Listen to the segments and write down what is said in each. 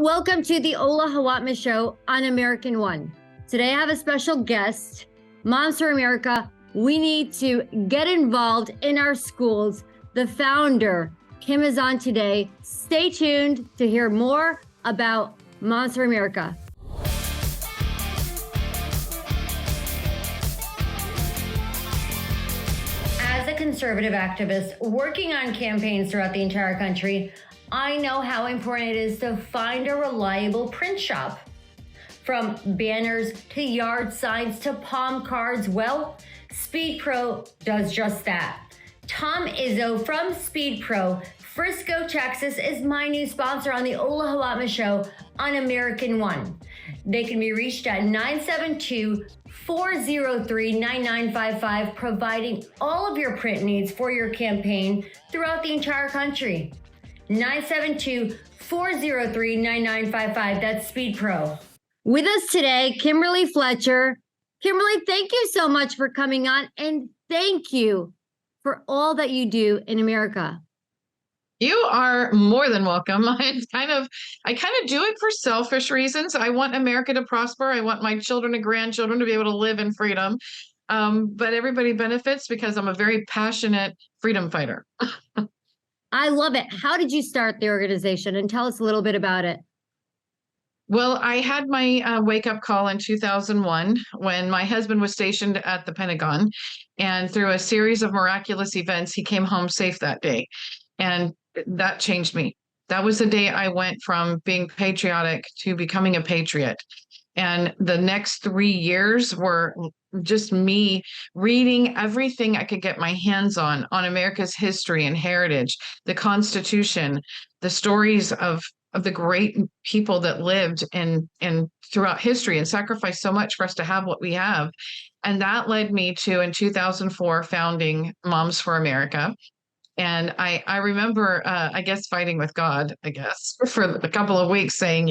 welcome to the Ola Hawatmeh Show on American One. Today I have a special guest, Moms for America. We need to get involved in our schools. The founder, Kim, is on today. Stay tuned to hear more about Moms for America. As a conservative activist working on campaigns throughout the entire country, I know how important it is to find a reliable print shop. From banners to yard signs to palm cards, well, Speed Pro does just that. Tom Izzo from Speed Pro, Frisco, Texas, is my new sponsor on the Ola Hawatmeh Show on American One. They can be reached at 972-403-9955, providing all of your print needs for your campaign throughout the entire country. 972-403-9955. That's Speed Pro. With us today, Kimberly Fletcher. Kimberly, thank you so much for coming on, and thank you for all that you do in America. You are more than welcome. I kind of do it for selfish reasons. I want America to prosper. I want my children and grandchildren to be able to live in freedom. But everybody benefits because I'm a very passionate freedom fighter. I love it. How did you start the organization? And tell us a little bit about it. Well, I had my wake-up call in 2001 when my husband was stationed at the Pentagon. And through a series of miraculous events, he came home safe that day. And that changed me. That was the day I went from being patriotic to becoming a patriot. And the next 3 years were just me reading everything I could get my hands on America's history and heritage, the Constitution, the stories of the great people that lived in throughout history and sacrificed so much for us to have what we have. And that led me to, in 2004, founding Moms for America. And I remember, I guess, fighting with God, for a couple of weeks, saying,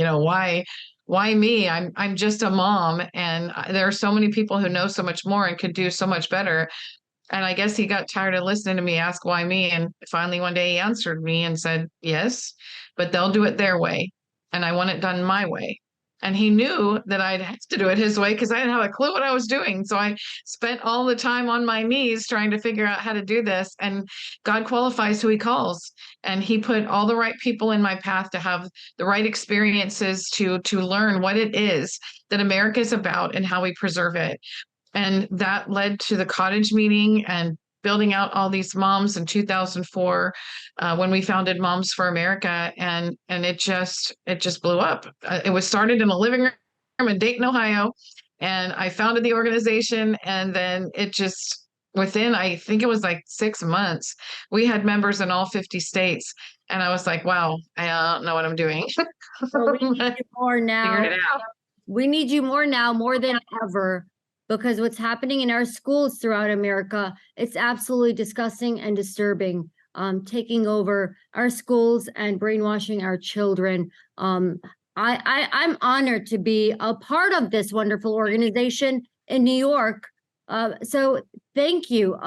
why me? I'm just a mom, and there are so many people who know so much more and could do so much better. And I guess he got tired of listening to me ask why me. And finally, one day he answered me and said, yes, but they'll do it their way. And I want it done my way. And he knew that I'd have to do it his way because I didn't have a clue what I was doing. So I spent all the time on my knees trying to figure out how to do this. And God qualifies who he calls. And he put all the right people in my path to have the right experiences to learn what it is that America is about and how we preserve it. And that led to the cottage meeting and building out all these moms in 2004 when we founded Moms for America, and it just blew up. It was started in a living room in Dayton, Ohio, and I founded the organization, and then it just within, I think it was like 6 months, we had members in all 50 states, and I was like, wow, I don't know what I'm doing. Well, we need you more now. Figured it out. We need you more now, more than ever. Because what's happening in our schools throughout America, it's absolutely disgusting and disturbing, taking over our schools and brainwashing our children. I'm honored to be a part of this wonderful organization in New York. So thank you.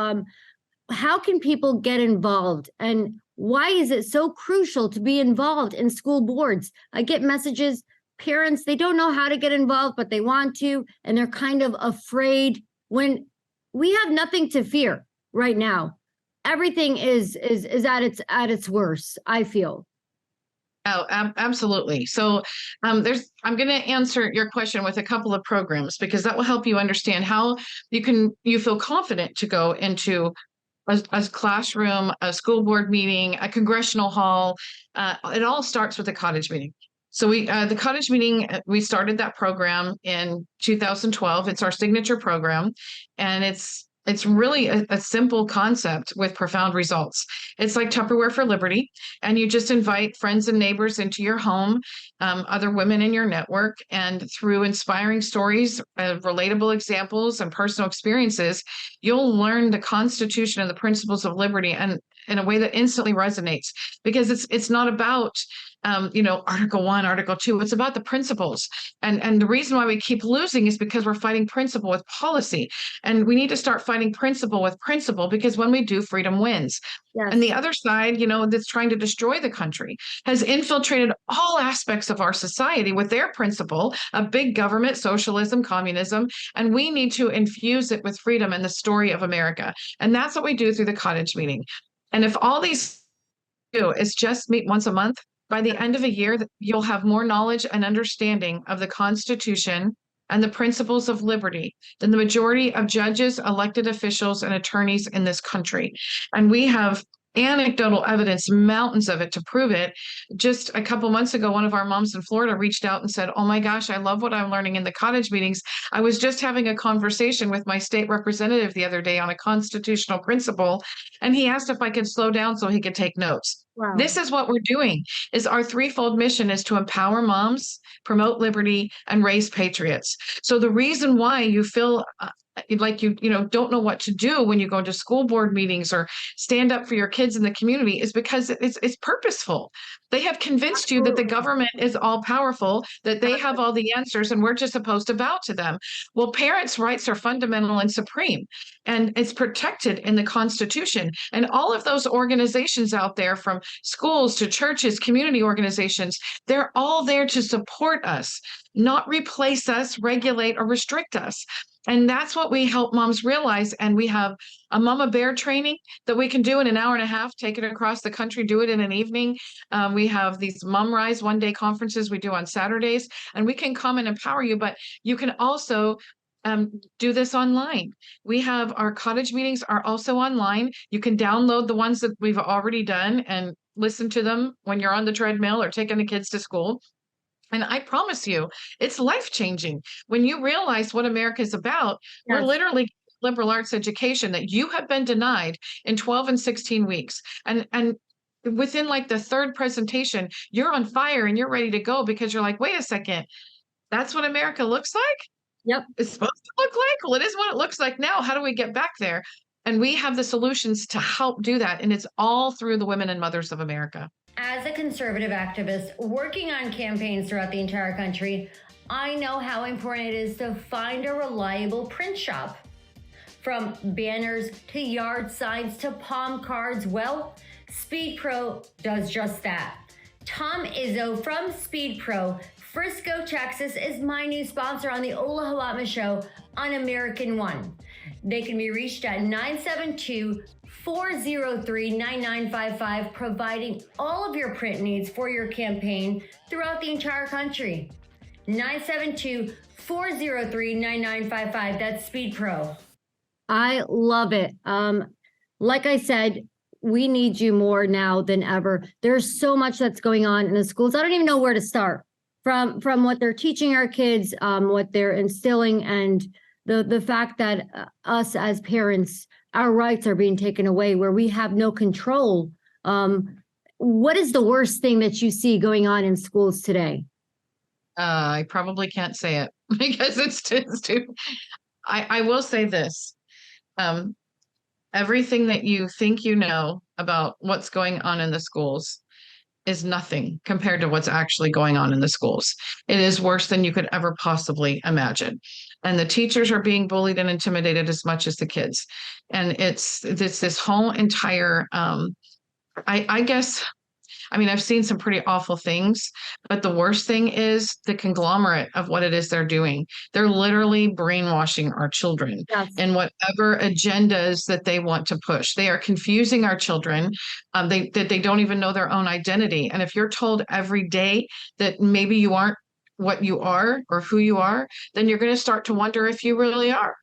How can people get involved? And why is it so crucial to be involved in school boards? I get messages. Parents, they don't know how to get involved, but they want to, and they're kind of afraid when we have nothing to fear right now. Everything is at its worst, I feel. Oh, absolutely. So I'm going to answer your question with a couple of programs because that will help you understand how you feel confident to go into a classroom, a school board meeting, a congressional hall. It all starts with a cottage meeting. So the cottage meeting, we started that program in 2012. It's our signature program, and it's really a simple concept with profound results. It's like Tupperware for Liberty, and you just invite friends and neighbors into your home, other women in your network, and through inspiring stories, relatable examples, and personal experiences, you'll learn the Constitution and the principles of liberty. And in a way that instantly resonates, because it's not about Article 1, Article 2. It's about the principles. And the reason why we keep losing is because we're fighting principle with policy. And we need to start fighting principle with principle, because when we do, freedom wins. Yes. And the other side, that's trying to destroy the country, has infiltrated all aspects of our society with their principle of big government, socialism, communism. And we need to infuse it with freedom and the story of America. And that's what we do through the cottage meeting. And if all these do is just meet once a month, by the end of a year, you'll have more knowledge and understanding of the Constitution and the principles of liberty than the majority of judges, elected officials, and attorneys in this country. And we have anecdotal evidence, mountains of it, to prove it. Just a couple months ago, one of our moms in Florida reached out and said, "Oh my gosh, I love what I'm learning in the cottage meetings. I was just having a conversation with my state representative the other day on a constitutional principle, and he asked if I could slow down so he could take notes." Wow. This is what we're doing. Is our threefold mission is to empower moms, promote liberty, and raise patriots. So the reason why you feel like you don't know what to do when you go to school board meetings or stand up for your kids in the community is because it's purposeful. They have convinced you that the government is all powerful, that they have all the answers, and we're just supposed to bow to them. Well, parents' rights are fundamental and supreme, and it's protected in the Constitution. And all of those organizations out there, from schools to churches, community organizations, they're all there to support us, not replace us, regulate, or restrict us. And that's what we help moms realize. And we have a Mama Bear training that we can do in an hour and a half, take it across the country, do it in an evening. We have these Mom Rise one-day conferences we do on Saturdays, and we can come and empower you, but you can also do this online. We have our cottage meetings are also online. You can download the ones that we've already done and listen to them when you're on the treadmill or taking the kids to school. And I promise you, it's life-changing. When you realize what America is about, we're literally liberal arts education that you have been denied in 12 and 16 weeks. And within like the third presentation, you're on fire and you're ready to go, because you're like, wait a second, that's what America looks like? Yep. It's supposed to look like? Well, it is what it looks like now. How do we get back there? And we have the solutions to help do that. And it's all through the women and mothers of America. As a conservative activist working on campaigns throughout the entire country, I know how important it is to find a reliable print shop. From banners to yard signs to palm cards, well, Speed Pro does just that. Tom Izzo from Speed Pro, Frisco, Texas, is my new sponsor on the Ola Hawatmeh Show on American One. They can be reached at 972-403-9955, providing all of your print needs for your campaign throughout the entire country. 972-403-9955. That's Speed Pro. I love it. Like I said, we need you more now than ever. There's so much that's going on in the schools. I don't even know where to start from what they're teaching our kids, what they're instilling, and the fact that us as parents, our rights are being taken away, where we have no control. What is the worst thing that you see going on in schools today? I probably can't say it because it's too. I will say this. Everything that you think you know about what's going on in the schools is nothing compared to what's actually going on in the schools. It is worse than you could ever possibly imagine. And the teachers are being bullied and intimidated as much as the kids. And it's this whole entire, I guess, I mean, I've seen some pretty awful things, but the worst thing is the conglomerate of what it is they're doing. They're literally brainwashing our children in whatever agendas that they want to push. They are confusing our children. They don't even know their own identity. And if you're told every day that maybe you aren't what you are or who you are, then you're going to start to wonder if you really are.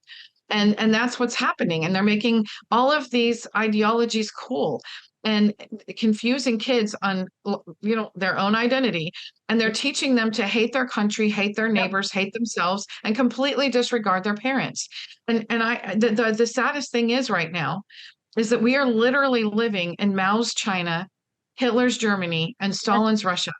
And that's what's happening. And they're making all of these ideologies cool and confusing kids on, their own identity. And they're teaching them to hate their country, hate their neighbors, hate themselves, and completely disregard their parents. And the saddest thing is right now is that we are literally living in Mao's China, Hitler's Germany, and Stalin's Russia.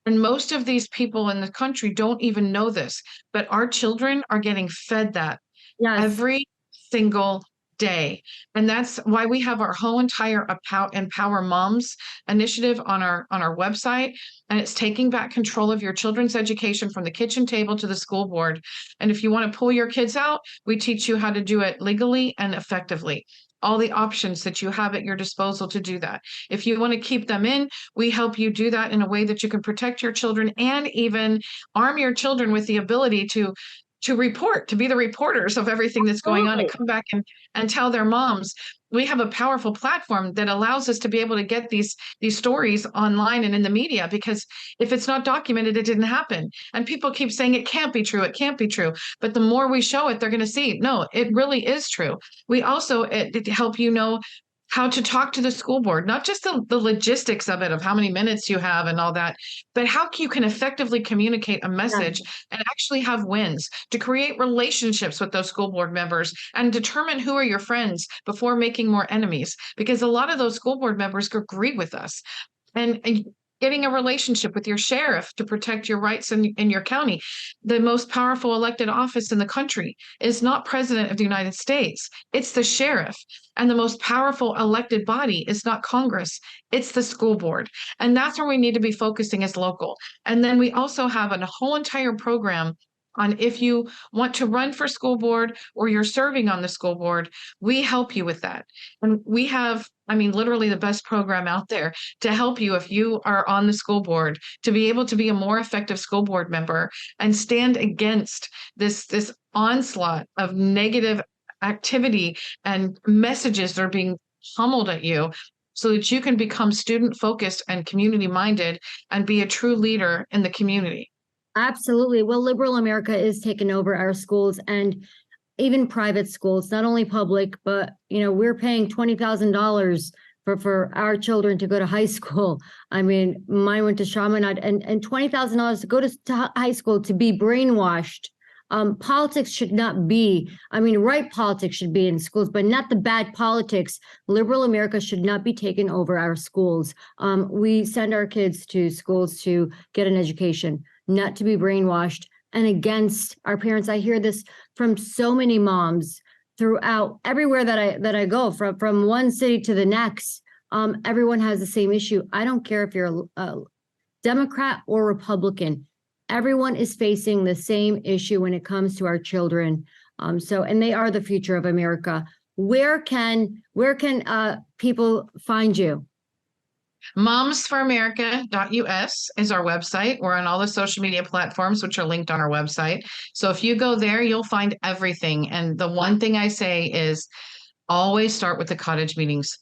And most of these people in the country don't even know this, but our children are getting fed that every single day. And that's why we have our whole entire Empower Moms initiative on our website. And it's taking back control of your children's education from the kitchen table to the school board. And if you want to pull your kids out, we teach you how to do it legally and effectively. All the options that you have at your disposal to do that. If you want to keep them in, we help you do that in a way that you can protect your children and even arm your children with the ability to report, to be the reporters of everything that's going on and come back and tell their moms. We have a powerful platform that allows us to be able to get these stories online and in the media, because if it's not documented, it didn't happen. And people keep saying it can't be true, it can't be true. But the more we show it, they're going to see, no, it really is true. We also help you know how to talk to the school board, not just the logistics of it, of how many minutes you have and all that, but how you can effectively communicate a message and actually have wins, to create relationships with those school board members and determine who are your friends before making more enemies. Because a lot of those school board members agree with us. And getting a relationship with your sheriff to protect your rights in your county. The most powerful elected office in the country is not president of the United States. It's the sheriff. And the most powerful elected body is not Congress. It's the school board. And that's where we need to be focusing as local. And then we also have a whole entire program on, if you want to run for school board or you're serving on the school board, we help you with that. And we have, literally the best program out there to help you if you are on the school board, to be able to be a more effective school board member and stand against this onslaught of negative activity and messages that are being pummeled at you, so that you can become student focused and community minded and be a true leader in the community. Absolutely. Well, liberal America is taking over our schools and even private schools, not only public, but, we're paying $20,000 for our children to go to high school. Mine went to Chaminade, and $20,000 to go to high school to be brainwashed. Politics should not be, right politics should be in schools, but not the bad politics. Liberal America should not be taking over our schools. We send our kids to schools to get an education, not to be brainwashed and against our parents. I hear this from so many moms throughout everywhere that I go, from one city to the next. Everyone has the same issue. I don't care if you're a Democrat or Republican. Everyone is facing the same issue when it comes to our children. And they are the future of America. Where can people find you? Momsforamerica.us is our website. We're on all the social media platforms, which are linked on our website. So if you go there, you'll find everything. And the one thing I say is always start with the cottage meetings.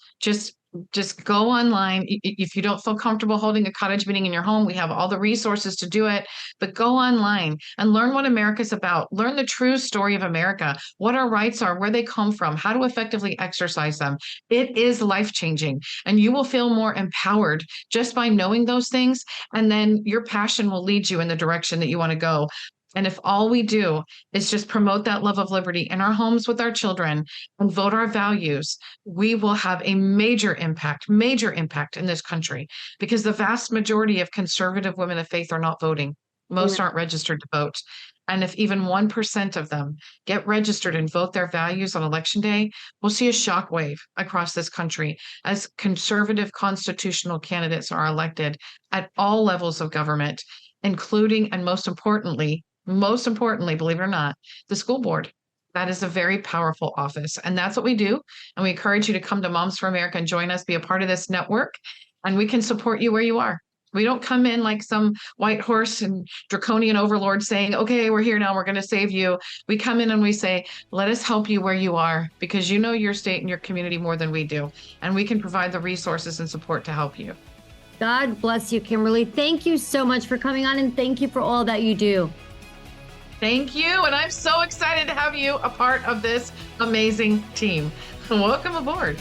Just go online. If you don't feel comfortable holding a cottage meeting in your home, we have all the resources to do it, but go online and learn what America's about. Learn the true story of America, what our rights are, where they come from, how to effectively exercise them. It is life-changing, and you will feel more empowered just by knowing those things. And then your passion will lead you in the direction that you want to go. And if all we do is just promote that love of liberty in our homes with our children and vote our values, we will have a major impact in this country, because the vast majority of conservative women of faith are not voting. Most aren't registered to vote. And if even 1% of them get registered and vote their values on election day, we'll see a shockwave across this country as conservative constitutional candidates are elected at all levels of government, including, and most importantly, believe it or not, the school board. That is a very powerful office. And that's what we do. And we encourage you to come to Moms for America and join us, be a part of this network, and we can support you where you are. We don't come in like some white horse and draconian overlord saying, okay, we're here now, we're going to save you. We come in and we say, let us help you where you are, because you know your state and your community more than we do. And we can provide the resources and support to help you. God bless you, Kimberly. Thank you so much for coming on, and thank you for all that you do. Thank you. And I'm so excited to have you a part of this amazing team. Welcome aboard.